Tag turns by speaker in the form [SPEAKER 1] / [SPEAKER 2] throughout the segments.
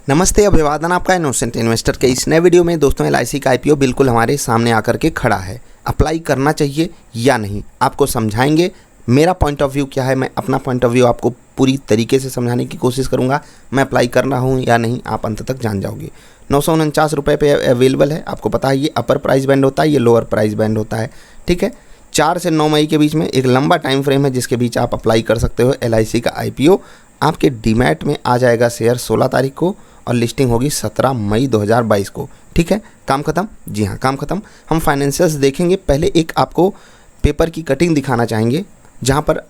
[SPEAKER 1] नमस्ते, अभिवादन आपका इनोसेंट इन्वेस्टर के इस नए वीडियो में। दोस्तों, एलआईसी का आईपीओ बिल्कुल हमारे सामने आकर के खड़ा है। अप्लाई करना चाहिए या नहीं, आपको समझाएंगे। मेरा पॉइंट ऑफ व्यू क्या है, मैं अपना पॉइंट ऑफ व्यू आपको पूरी तरीके से समझाने की कोशिश करूंगा। मैं अप्लाई कर रहा हूं या नहीं, आप अंत तक जान जाओगे। 949 रुपये पे अवेलेबल है। आपको पता है ये अपर प्राइस बैंड होता है, ये लोअर प्राइस बैंड होता है। ठीक है, 4 से 9 मई के बीच में एक लंबा टाइम फ्रेम है जिसके बीच आप अप्लाई कर सकते हो। एलआईसी का आईपीओ आपके डीमैट में आ जाएगा शेयर 16 तारीख को और लिस्टिंग होगी 17 मई 2022 को। ठीक है, काम खत्म। जी हाँ, काम खत्म। हम फाइनेंशियल्स देखेंगे। पहले एक आपको पेपर की कटिंग दिखाना चाहेंगे जहाँ पर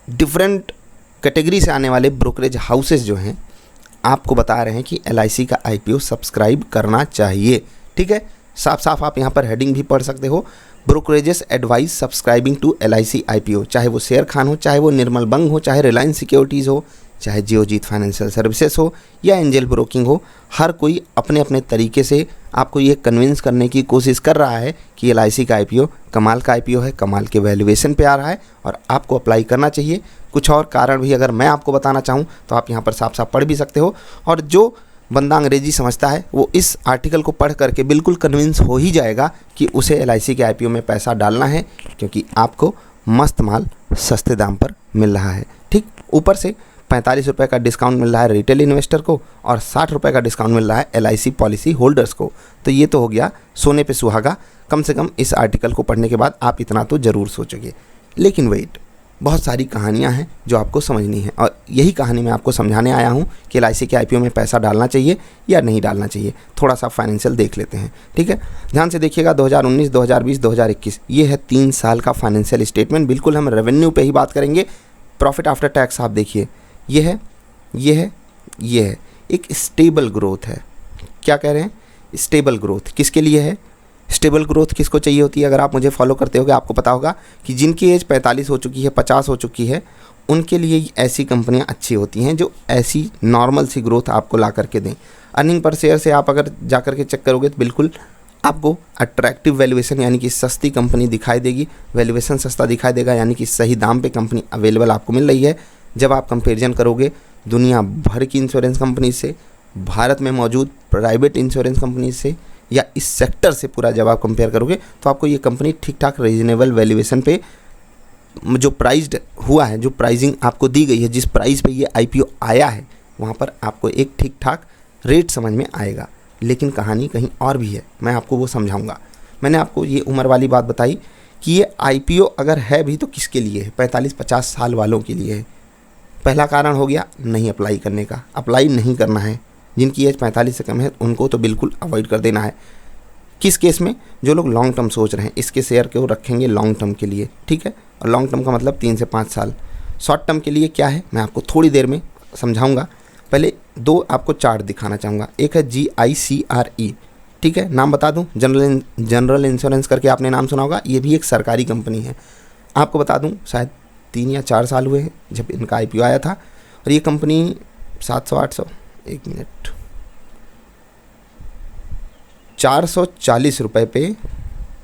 [SPEAKER 1] डिफरेंट कैटेगरी से आने वाले ब्रोकरेज हाउसेस जो हैं आपको बता रहे हैं कि एलआईसी का आईपीओ सब्सक्राइब करना चाहिए। ठीक है, साफ साफ आप यहाँ पर हेडिंग भी पढ़ सकते हो, brokerages advice subscribing to LIC IPO. चाहे वो शेर खान हो, चाहे वो निर्मल बंग हो, चाहे रिलायंस सिक्योरिटीज़ हो, चाहे जियोजीत फाइनेंशियल सर्विसेज हो या एंजल ब्रोकिंग हो, हर कोई अपने अपने तरीके से आपको ये कन्विंस करने की कोशिश कर रहा है कि एलआईसी का आईपीओ कमाल का आईपीओ है, कमाल के वैल्यूएशन पे आ रहा है और आपको अप्लाई करना चाहिए। कुछ और कारण भी अगर मैं आपको बताना चाहूँ तो आप यहाँ पर साफ साफ पढ़ भी सकते हो। और जो बंदा अंग्रेजी समझता है वो इस आर्टिकल को पढ़ करके बिल्कुल कन्विंस हो ही जाएगा कि उसे एलआईसी के आईपीओ में पैसा डालना है, क्योंकि आपको मस्त माल सस्ते दाम पर मिल रहा है। ठीक, ऊपर से 45 रुपये का डिस्काउंट मिल रहा है रिटेल इन्वेस्टर को और 60 रुपये का डिस्काउंट मिल रहा है एलआईसी पॉलिसी होल्डर्स को। तो ये तो हो गया सोने पे सुहागा। कम से कम इस आर्टिकल को पढ़ने के बाद आप इतना तो ज़रूर सोचोगे। लेकिन वेट, बहुत सारी कहानियां हैं जो आपको समझनी है और यही कहानी मैं आपको समझाने आया हूं कि एलआईसी के आईपीओ में पैसा डालना चाहिए या नहीं डालना चाहिए। थोड़ा सा फाइनेंशियल देख लेते हैं। ठीक है, ध्यान से देखिएगा। 2019, 2020, 2021 ये है 3 साल का फाइनेंशियल स्टेटमेंट। बिल्कुल हम रेवेन्यू पे ही बात करेंगे। प्रॉफिट आफ्टर टैक्स आप देखिए, ये है, ये है, ये है। एक स्टेबल ग्रोथ है। क्या कह रहे हैं? स्टेबल ग्रोथ किसके लिए है? स्टेबल ग्रोथ किसको चाहिए होती है? अगर आप मुझे फॉलो करते होगे आपको पता होगा कि जिनकी एज 45 हो चुकी है, 50 हो चुकी है, उनके लिए ऐसी कंपनियां अच्छी होती हैं जो ऐसी नॉर्मल सी ग्रोथ आपको ला करके दें। अर्निंग पर शेयर से आप अगर जा करके चेक करोगे तो बिल्कुल आपको अट्रैक्टिव वैल्यूएशन यानी कि सस्ती कंपनी दिखाई देगी। वैल्यूएशन सस्ता दिखाई देगा यानी कि सही दाम पे कंपनी अवेलेबल आपको मिल रही है। जब आप कंपैरिजन करोगे दुनिया भर की इंश्योरेंस कंपनी से, भारत में मौजूद प्राइवेट इंश्योरेंस कंपनी से या इस सेक्टर से पूरा जब आप कंपेयर करोगे तो आपको ये कंपनी ठीक ठाक रीजनेबल वैल्यूएशन पे जो प्राइस्ड हुआ है, जो प्राइसिंग आपको दी गई है, जिस प्राइस पे ये आईपीओ आया है, वहाँ पर आपको एक ठीक ठाक रेट समझ में आएगा। लेकिन कहानी कहीं और भी है, मैं आपको वो समझाऊंगा। मैंने आपको ये उम्र वाली बात बताई कि ये आईपीओ अगर है भी तो किसके लिए है? 45-50 साल वालों के लिए है। पहला कारण हो गया नहीं अप्लाई करने का। अप्लाई नहीं करना है। जिनकी एज 45 से कम है उनको तो बिल्कुल अवॉइड कर देना है। किस केस में? जो लोग लॉन्ग टर्म सोच रहे हैं, इसके शेयर को रखेंगे लॉन्ग टर्म के लिए। ठीक है, और लॉन्ग टर्म का मतलब 3 से 5 साल। शॉर्ट टर्म के लिए क्या है मैं आपको थोड़ी देर में समझाऊंगा। पहले 2 आपको चार्ट दिखाना चाहूँगा। एक है GICRE, ठीक है, नाम बता दूँ, जनरल इंश्योरेंस करके आपने नाम सुना होगा। ये भी एक सरकारी कंपनी है। आपको बता दूँ शायद 3 या 4 साल हुए हैं जब इनका आईपीओ आया था और ये कंपनी 700-800 एक मिनट 440 रुपये पे,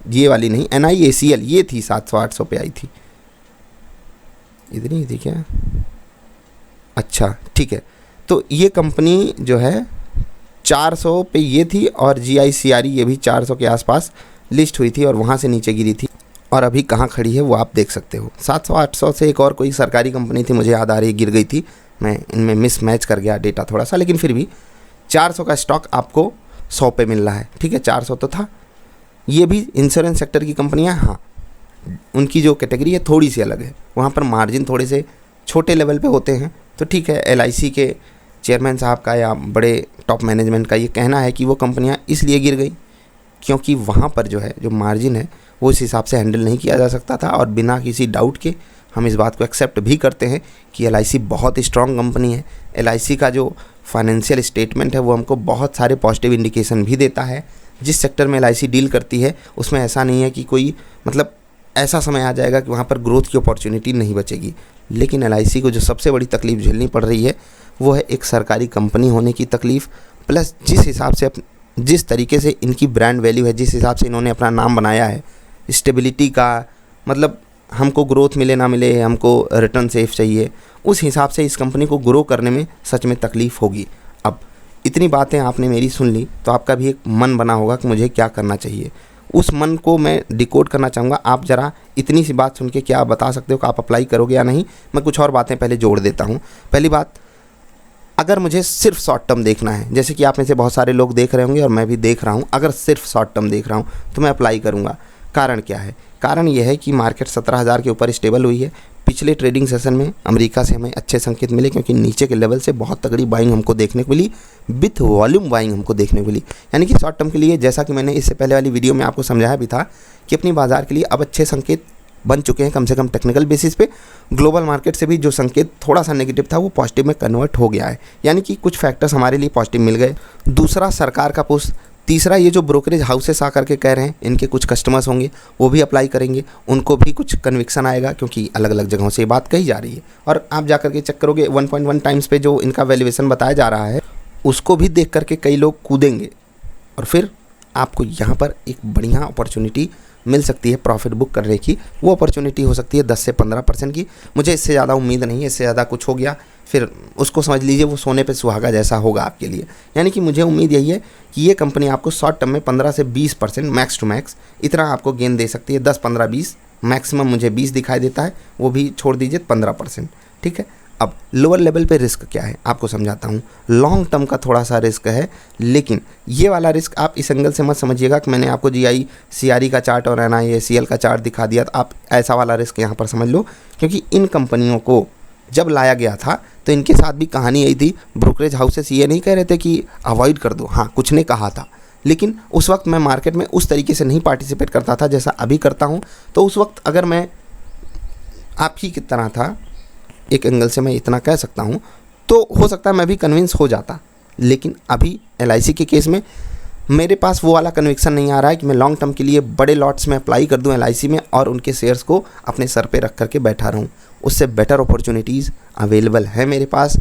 [SPEAKER 1] ये वाली नहीं, NIACL ये थी 700-800 पे आई थी। इतनी ही थी क्या? अच्छा ठीक है, तो ये कंपनी जो है 400 पे ये थी और GICRE ये भी 400 के आसपास लिस्ट हुई थी और वहाँ से नीचे गिरी थी और अभी कहाँ खड़ी है वो आप देख सकते हो। 700-800 से एक और कोई सरकारी कंपनी थी, मुझे याद आ रही है, गिर गई थी। मैं इनमें मिस मैच कर गया डेटा थोड़ा सा, लेकिन फिर भी 400 का स्टॉक आपको 100 पे मिल रहा है। ठीक है, 400 तो था। ये भी इंश्योरेंस सेक्टर की कंपनियां, हाँ, उनकी जो कैटेगरी है थोड़ी सी अलग है। वहाँ पर मार्जिन थोड़े से छोटे लेवल पे होते हैं। तो ठीक है, एलआईसी के चेयरमैन साहब का या बड़े टॉप मैनेजमेंट का ये कहना है कि वो कंपनियाँ इसलिए गिर गई क्योंकि वहाँ पर जो है जो मार्जिन है वो इस हिसाब से हैंडल नहीं किया जा सकता था। और बिना किसी डाउट के हम इस बात को एक्सेप्ट भी करते हैं कि एलआईसी बहुत स्ट्रॉन्ग कंपनी है। एलआईसी का जो फाइनेंशियल स्टेटमेंट है वो हमको बहुत सारे पॉजिटिव इंडिकेशन भी देता है। जिस सेक्टर में एलआईसी डील करती है उसमें ऐसा नहीं है कि कोई मतलब ऐसा समय आ जाएगा कि वहाँ पर ग्रोथ की अपॉर्चुनिटी नहीं बचेगी। लेकिन एलआईसी को जो सबसे बड़ी तकलीफ झेलनी पड़ रही है वो है एक सरकारी कंपनी होने की तकलीफ़, प्लस जिस हिसाब से जिस तरीके से इनकी ब्रांड वैल्यू है, जिस हिसाब से इन्होंने अपना नाम बनाया है, स्टेबिलिटी का मतलब हमको ग्रोथ मिले ना मिले, हमको रिटर्न सेफ चाहिए, उस हिसाब से इस कंपनी को ग्रो करने में सच में तकलीफ़ होगी। अब इतनी बातें आपने मेरी सुन ली तो आपका भी एक मन बना होगा कि मुझे क्या करना चाहिए। उस मन को मैं डिकोड करना चाहूँगा। आप ज़रा इतनी सी बात सुन के क्या बता सकते हो कि आप अप्लाई करोगे या नहीं। मैं कुछ और बातें पहले जोड़ देता हूँ। पहली बात, अगर मुझे सिर्फ शॉर्ट टर्म देखना है, जैसे कि आप में से बहुत सारे लोग देख रहे होंगे और मैं भी देख रहा हूँ, अगर सिर्फ शॉर्ट टर्म देख रहा हूँ तो मैं अप्लाई करूँगा। कारण क्या है? कारण यह है कि मार्केट 17,000 के ऊपर स्टेबल हुई है। पिछले ट्रेडिंग सेशन में अमेरिका से हमें अच्छे संकेत मिले, क्योंकि नीचे के लेवल से बहुत तगड़ी बाइंग हमको देखने को मिली, विथ वॉल्यूम बाइंग हमको देखने को मिली। यानी कि शॉर्ट टर्म के लिए, जैसा कि मैंने इससे पहले वाली वीडियो में आपको समझाया भी था, कि अपनी बाजार के लिए अब अच्छे संकेत बन चुके हैं, कम से कम टेक्निकल बेसिस पे। ग्लोबल मार्केट से भी जो संकेत थोड़ा सा नेगेटिव था वो पॉजिटिव में कन्वर्ट हो गया है, यानी कि कुछ फैक्टर्स हमारे लिए पॉजिटिव मिल गए। दूसरा, सरकार का पुश। तीसरा, ये जो ब्रोकरेज हाउसेस आकर के कह रहे हैं, इनके कुछ कस्टमर्स होंगे वो भी अप्लाई करेंगे, उनको भी कुछ कन्विक्शन आएगा, क्योंकि अलग अलग जगहों से ये बात कही जा रही है। और आप जाकर के चेक करोगे 1.1 टाइम्स पे जो इनका वैल्यूएशन बताया जा रहा है, उसको भी देख करके कई लोग कूदेंगे और फिर आपको यहाँ पर एक बढ़िया अपॉर्चुनिटी मिल सकती है प्रॉफिट बुक करने की। वो अपॉर्चुनिटी हो सकती है 10 से 15% की। मुझे इससे ज़्यादा उम्मीद नहीं है। इससे ज़्यादा कुछ हो गया फिर उसको समझ लीजिए वो सोने पे सुहागा जैसा होगा आपके लिए। यानी कि मुझे उम्मीद यही है कि ये कंपनी आपको शॉर्ट टर्म में 15 से 20% मैक्स टू मैक्स इतना आपको गेन दे सकती है। 10, 15, 20, मैक्सिमम मुझे 20 दिखाई देता है, वो भी छोड़ दीजिए 15%। ठीक है। अब लोअर लेवल पे रिस्क क्या है आपको समझाता हूँ। लॉन्ग टर्म का थोड़ा सा रिस्क है, लेकिन ये वाला रिस्क आप इस एंगल से मत समझिएगा कि मैंने आपको GI CRE का चार्ट और NIACL का चार्ट दिखा दिया तो आप ऐसा वाला रिस्क यहाँ पर समझ लो। क्योंकि इन कंपनियों को जब लाया गया था तो इनके साथ भी कहानी यही थी। ब्रोकरेज हाउसेस ये नहीं कह रहे थे कि अवॉइड कर दो, हाँ कुछ ने कहा था, लेकिन उस वक्त मैं मार्केट में उस तरीके से नहीं पार्टिसिपेट करता था जैसा अभी करता हूँ। तो उस वक्त अगर मैं आप ही की तरह था, एक एंगल से मैं इतना कह सकता हूँ, तो हो सकता है मैं भी कन्विंस हो जाता। लेकिन अभी LIC के केस में मेरे पास वो वाला कन्विक्शन नहीं आ रहा है कि मैं लॉन्ग टर्म के लिए बड़े लॉट्स में अप्लाई कर दूं LIC में और उनके शेयर्स को अपने सर पे रख करके बैठा रहूं। उससे बेटर अपॉर्चुनिटीज़ अवेलेबल है मेरे पास।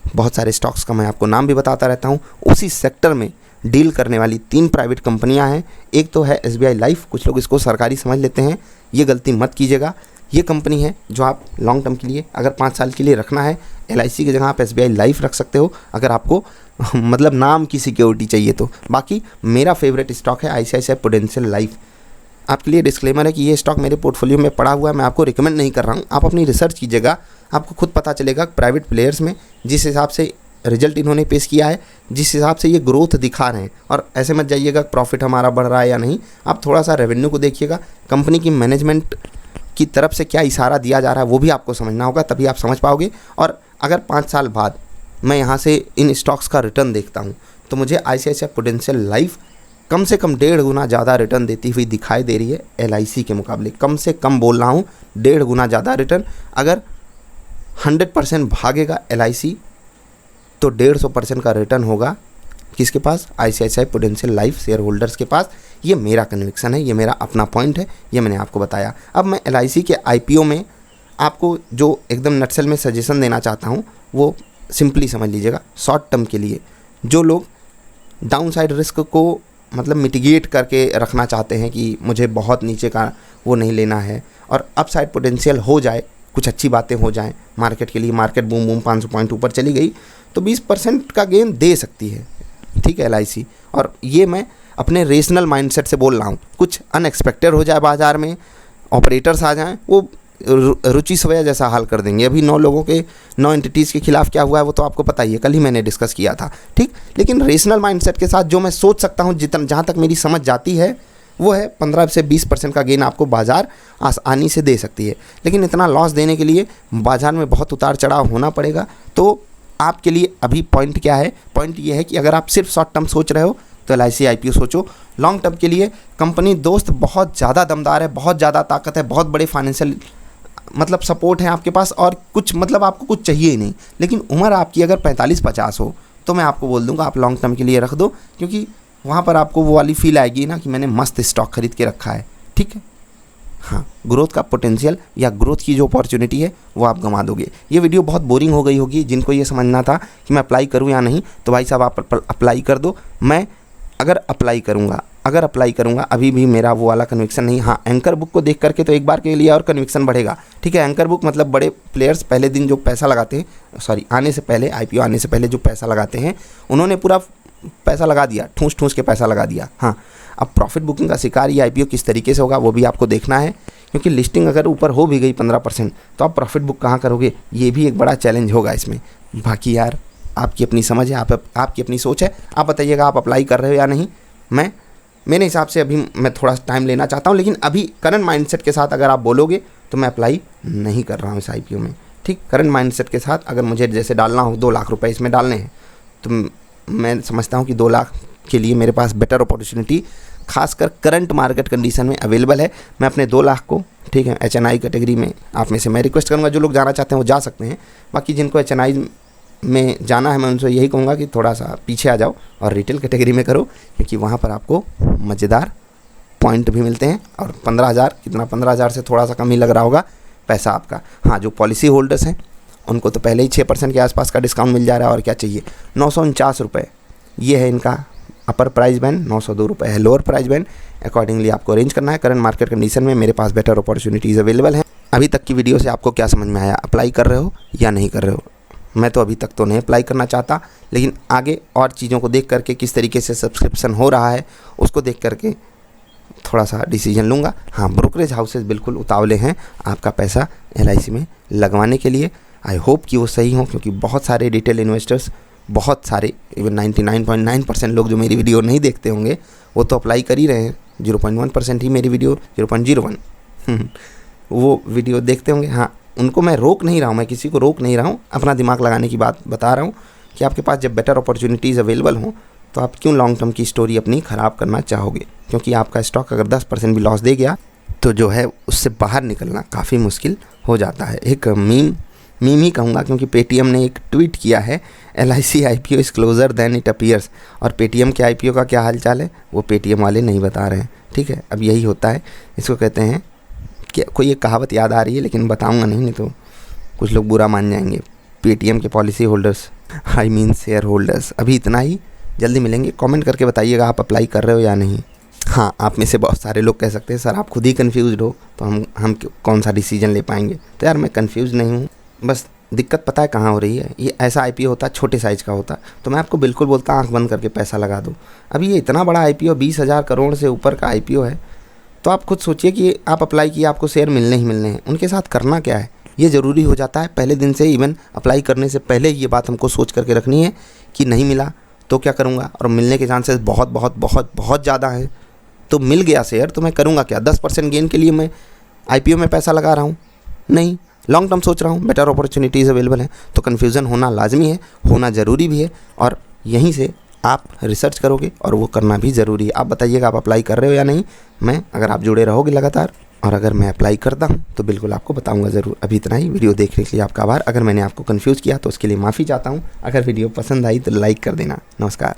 [SPEAKER 1] बहुत सारे स्टॉक्स का मैं आपको नाम भी बताता रहता हूं। उसी सेक्टर में डील करने वाली 3 प्राइवेट कंपनियां हैं। एक तो है SBI लाइफ, कुछ लोग इसको सरकारी समझ लेते हैं, ये गलती मत कीजिएगा। ये कंपनी है जो आप लॉन्ग टर्म के लिए अगर 5 साल के लिए रखना है, LIC की जगह आप SBI लाइफ रख सकते हो अगर आपको मतलब नाम की सिक्योरिटी चाहिए तो। बाकी मेरा फेवरेट स्टॉक है ICICI प्रूडेंशियल लाइफ। आपके लिए डिस्क्लेमर है कि ये स्टॉक मेरे पोर्टफोलियो में पड़ा हुआ है, मैं आपको रिकमेंड नहीं कर रहा हूँ। आप अपनी रिसर्च कीजिएगा, आपको खुद पता चलेगा प्राइवेट प्लेयर्स में जिस हिसाब से रिजल्ट इन्होंने पेश किया है, जिस हिसाब से ये ग्रोथ दिखा रहे हैं। और ऐसे मत जाइएगा प्रॉफिट हमारा बढ़ रहा है या नहीं, आप थोड़ा सा रेवेन्यू को देखिएगा, कंपनी की मैनेजमेंट की तरफ से क्या इशारा दिया जा रहा है वो भी आपको समझना होगा, तभी आप समझ पाओगे। और अगर 5 साल बाद मैं यहाँ से इन स्टॉक्स का रिटर्न देखता हूँ तो मुझे ICICI प्रूडेंशियल लाइफ कम से कम 1.5 गुना ज़्यादा रिटर्न देती हुई दिखाई दे रही है LIC के मुकाबले। कम से कम बोल रहा हूँ 1.5 गुना ज़्यादा रिटर्न। अगर 100% भागेगा LIC तो 150% का रिटर्न होगा किसके पास? ICICI prudential life share holders के पास। ये मेरा कन्विक्शन है, ये मेरा अपना पॉइंट है, ये मैंने आपको बताया। अब मैं LIC के IPO में आपको जो एकदम नटसेल में सजेशन देना चाहता हूँ वो सिंपली समझ लीजिएगा। शॉर्ट टर्म के लिए जो लोग डाउन साइड रिस्क को मतलब मिटिगेट करके रखना चाहते हैं कि मुझे बहुत नीचे का वो नहीं लेना है और अप साइड पोटेंशियल हो जाए, कुछ अच्छी बातें हो जाएं मार्केट के लिए, मार्केट बूम बूम 500 पॉइंट ऊपर चली गई तो 20% का गेन दे सकती है। ठीक है LIC। और ये मैं अपने रेशनल माइंडसेट से बोल रहा हूँ। कुछ अनएक्सपेक्टेड हो जाए बाज़ार में, ऑपरेटर्स आ जाएं, वो रुचि सवैया जैसा हाल कर देंगे। अभी 9 लोगों के 9 एंटिटीज़ के खिलाफ क्या हुआ है वो तो आपको पता ही है, कल ही मैंने डिस्कस किया था। ठीक, लेकिन रेशनल माइंडसेट के साथ जो मैं सोच सकता हूँ, जहाँ तक मेरी समझ जाती है वो है 15 से 20% का गेन आपको बाज़ार आसानी से दे सकती है। लेकिन इतना लॉस देने के लिए बाज़ार में बहुत उतार चढ़ाव होना पड़ेगा। तो आपके लिए अभी पॉइंट क्या है? पॉइंट ये है कि अगर आप सिर्फ शॉर्ट टर्म सोच रहे हो तो LIC IPO सोचो। लॉन्ग टर्म के लिए कंपनी दोस्त बहुत ज़्यादा दमदार है, बहुत ज़्यादा ताकत है, बहुत बड़े फाइनेंशियल मतलब सपोर्ट है आपके पास और कुछ मतलब आपको कुछ चाहिए ही नहीं। लेकिन उम्र आपकी अगर 45-50 हो तो मैं आपको बोल दूंगा आप लॉन्ग टर्म के लिए रख दो, क्योंकि वहाँ पर आपको वो वाली फील आएगी ना कि मैंने मस्त स्टॉक खरीद के रखा है। ठीक है, हाँ, ग्रोथ का पोटेंशियल या ग्रोथ की जो अपॉर्चुनिटी है वो आप गंवा दोगे। ये वीडियो बहुत बोरिंग हो गई होगी, जिनको ये समझना था कि मैं अप्लाई करूँ या नहीं तो भाई साहब आप अप्लाई कर दो। मैं अगर अप्लाई करूँगा अगर अप्लाई करूँगा अभी भी मेरा वो वाला कन्विक्शन नहीं। हाँ, एंकर बुक को देख करके तो एक बार के लिए और कन्विक्शन बढ़ेगा, ठीक है। एंकर बुक मतलब बड़े प्लेयर्स पहले दिन जो पैसा लगाते हैं, सॉरी आने से पहले, IPO आने से पहले जो पैसा लगाते हैं, उन्होंने पूरा पैसा लगा दिया, ठूस ठूस के पैसा लगा दिया। हाँ, अब प्रॉफिट बुकिंग का शिकार ये IPO किस तरीके से होगा वो भी आपको देखना है, क्योंकि लिस्टिंग अगर ऊपर हो भी गई 15% तो आप प्रॉफिट बुक कहाँ करोगे, ये भी एक बड़ा चैलेंज होगा इसमें। बाकी यार आपकी अपनी समझ है, आपकी अपनी सोच है, आप बताइएगा आप अप्लाई कर रहे हो या नहीं। मेरे हिसाब से अभी मैं थोड़ा टाइम लेना चाहता हूँ, लेकिन अभी करंट माइंडसेट के साथ अगर आप बोलोगे तो मैं अप्लाई नहीं कर रहा हूँ इस IPO में, ठीक। करंट माइंडसेट के साथ अगर मुझे जैसे डालना हो 2 लाख रुपए इसमें डालने हैं, तो मैं समझता हूँ कि 2 लाख के लिए मेरे पास बेटर अपॉर्चुनिटी खासकर करंट मार्केट कंडीशन में अवेलेबल है। मैं अपने 2 लाख को, ठीक है, HNI कैटेगरी में आप में से मैं रिक्वेस्ट करूँगा, जो लोग जाना चाहते हैं वो जा सकते हैं। बाकी जिनको HNI में जाना है मैं उनसे यही कहूँगा कि थोड़ा सा पीछे आ जाओ और रिटेल कैटेगरी में करो, क्योंकि वहाँ पर आपको मज़ेदार पॉइंट भी मिलते हैं। और 15,000 कितना, 15,000 से थोड़ा सा कम ही लग रहा होगा पैसा आपका। हाँ, जो पॉलिसी होल्डर्स हैं उनको तो पहले ही 6% के आसपास का डिस्काउंट मिल जा रहा है, और क्या चाहिए। 949 रुपये ये है इनका अपर प्राइस बैंड, 902 रुपये है लोअर प्राइस बैंड। अकॉर्डिंगली आपको अरेंज करना है। करंट मार्केट कंडीशन में मेरे पास बेटर अपॉर्चुनिटीज़ अवेलेबल हैं। अभी तक की वीडियो से आपको क्या समझ में आया, अप्लाई कर रहे हो या नहीं कर रहे हो। मैं तो अभी तक तो नहीं अप्लाई करना चाहता, लेकिन आगे और चीज़ों को देख करके, किस तरीके से सब्सक्रिप्शन हो रहा है उसको देख करके थोड़ा सा डिसीजन लूँगा। हाँ, ब्रोकरेज हाउसेस बिल्कुल उतावले हैं आपका पैसा LIC में लगवाने के लिए। आई होप कि वो सही हों, क्योंकि बहुत सारे रिटेल इन्वेस्टर्स, बहुत सारे, इवन 99.9% लोग जो मेरी वीडियो नहीं देखते होंगे वो तो अप्लाई कर ही रहे हैं। 0.1% ही मेरी वीडियो, 0.01 वो वीडियो देखते होंगे। हाँ, उनको मैं रोक नहीं रहा हूँ, मैं किसी को रोक नहीं रहा हूँ, अपना दिमाग लगाने की बात बता रहा हूँ कि आपके पास जब बेटर अपॉर्चुनिटीज़ अवेलेबल हों तो आप क्यों लॉन्ग टर्म की स्टोरी अपनी ख़राब करना चाहोगे। क्योंकि आपका स्टॉक अगर 10% भी लॉस दे गया तो जो है उससे बाहर निकलना काफ़ी मुश्किल हो जाता है। एक मीम ही कहूँगा, क्योंकि पेटीएम ने एक ट्वीट किया है, LIC IPO is closure then it appears. और पेटीएम के IPO का क्या हाल चाल है वो पेटीएम वाले नहीं बता रहे हैं, ठीक है। अब यही होता है, इसको कहते हैं कि कोई एक कहावत याद आ रही है लेकिन बताऊंगा नहीं तो कुछ लोग बुरा मान जाएंगे। पेटीएम के policy holders, I mean share holders. अभी इतना ही, जल्दी मिलेंगे। कमेंट करके बताइएगा आप अप्लाई कर रहे हो या नहीं। हाँ, आप में से बहुत सारे लोग कह सकते हैं सर आप खुद ही कन्फ्यूज़ड हो तो हम कौन सा डिसीजन ले पाएंगे। तो यार मैं कन्फ्यूज़ नहीं हूँ, बस दिक्कत पता है कहाँ हो रही है। ये ऐसा IPO होता, छोटे साइज़ का होता तो मैं आपको बिल्कुल बोलता आँख बंद करके पैसा लगा दो। अभी ये इतना बड़ा IPO 20,000 करोड़ से ऊपर का IPO है, तो आप खुद सोचिए कि आप अप्लाई किए, आपको शेयर मिलने ही मिलने हैं, उनके साथ करना क्या है। ये ज़रूरी हो जाता है पहले दिन से, इवन अप्लाई करने से पहले ये बात हमको सोच करके रखनी है कि नहीं मिला तो क्या करूँगा, और मिलने के चांसेस बहुत बहुत बहुत बहुत ज़्यादा हैं। तो मिल गया शेयर तो मैं करूँगा क्या, 10% गेन के लिए मैं IPO में पैसा लगा रहा हूँ? नहीं, लॉन्ग टर्म सोच रहा हूँ, बेटर अपॉर्चुनिटीज़ अवेलेबल हैं। तो कन्फ्यूज़न होना लाजमी है, होना ज़रूरी भी है, और यहीं से आप रिसर्च करोगे और वो करना भी ज़रूरी है। आप बताइएगा आप अप्लाई कर रहे हो या नहीं। मैं, अगर आप जुड़े रहोगे लगातार, और अगर मैं अप्लाई करता हूँ तो बिल्कुल आपको बताऊंगा ज़रूर। अभी इतना ही, वीडियो देखने के लिए आपका आभार। अगर मैंने आपको कंफ्यूज किया तो उसके लिए माफ़ी चाहता हूँ। अगर वीडियो पसंद आई तो लाइक कर देना। नमस्कार।